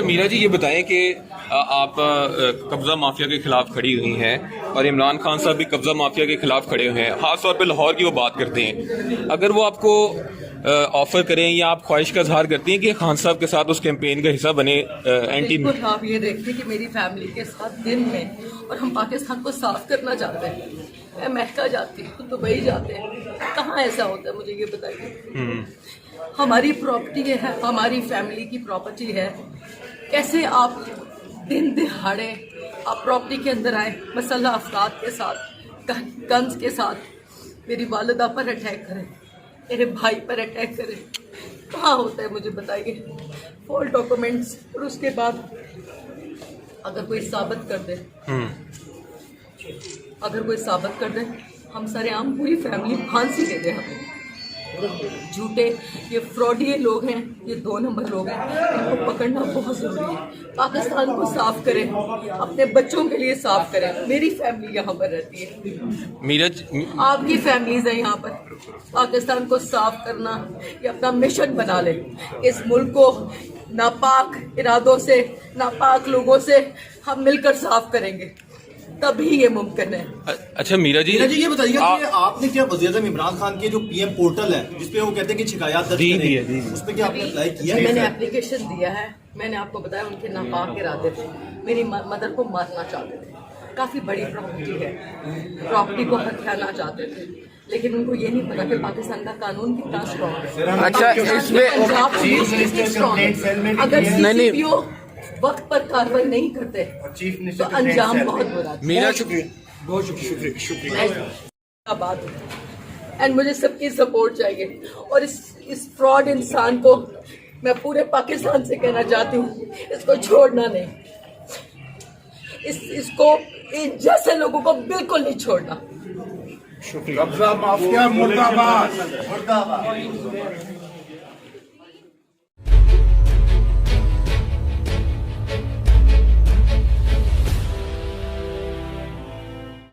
میرا جی یہ بتائیں کہ آپ قبضہ مافیا کے خلاف کھڑی ہوئی ہیں اور عمران خان صاحب بھی قبضہ مافیا کے خلاف کھڑے ہوئے ہیں، خاص طور پہ لاہور کی وہ بات کرتے ہیں، اگر وہ آپ کو آفر کریں یا آپ خواہش کا اظہار کرتی ہیں کہ خان صاحب کے ساتھ اس کیمپین کا حصہ بنے اینٹی؟ بالکل، آپ یہ دیکھتے کہ میری فیملی کے ساتھ دن میں اور ہم پاکستان کو صاف کرنا چاہتے ہیں، میں مہکا جاتی ہوں، دبئی جاتے ہیں، کہاں ایسا ہوتا ہے مجھے یہ بتائیے؟ ہماری پراپرٹی ہے، ہماری فیملی کی پراپرٹی ہے، کیسے آپ دن دہاڑے آپ پراپرٹی کے اندر آئے مسلح افراد کے ساتھ، گنز کے ساتھ میری والدہ پر اٹیک کریں، میرے بھائی پر اٹیک کریں؟ کہاں ہوتا ہے مجھے بتائیے؟ فول ڈاکومنٹس، اور اس کے بعد اگر کوئی ثابت کر دے، اگر کوئی ثابت کر دے، ہم سارے عام پوری فیملی پھانسی دے دیں ہمیں۔ جھوٹے یہ فراڈی لوگ ہیں، یہ 2 نمبر لوگ ہیں، ان کو پکڑنا بہت ضروری ہے۔ پاکستان کو صاف کریں، اپنے بچوں کے لیے صاف کریں۔ میری فیملی یہاں پر رہتی ہے، آپ کی فیملیز ہیں یہاں پر۔ پاکستان کو صاف کرنا یہ اپنا مشن بنا لیں، اس ملک کو ناپاک ارادوں سے، ناپاک لوگوں سے ہم مل کر صاف کریں گے، تبھی یہ ممکن ہے۔ اچھا میرا جی یہ بتائیے کہ آپ نے کیا وزیر اعظم عمران خان کے جو پی ایم پورٹل ہے جس پہ وہ کہتے ہیں کہ شکایات درج کریں، اس پہ کیا آپ نے اپلائی کیا ہے؟ میں نے اپلیکیشن دیا ہے، میں نے آپ کو بتایا ان کے ناپاک ارادے تھے، میری مدر کو مارنا چاہتے تھے، کافی بڑی پراپرٹی ہے، پراپرٹی کو ہتھیانا چاہتے تھے، لیکن ان کو یہ نہیں پتا کہ پاکستان کا قانون کتنا اسٹرانگ ہے۔ اچھا اس میں اگر سی پی او وقت پر کاروائی نہیں کرتے تو انجام بہت برا ہے۔ میرا شکریہ، بہت شکریہ۔ بات اینڈ مجھے سب کی سپورٹ چاہیے، اور اس فراڈ انسان کو میں پورے پاکستان سے کہنا چاہتی ہوں، اس کو چھوڑنا نہیں، اس کو ان جیسے لوگوں کو بالکل نہیں چھوڑنا۔ قبضہ مافیا مردہ باد۔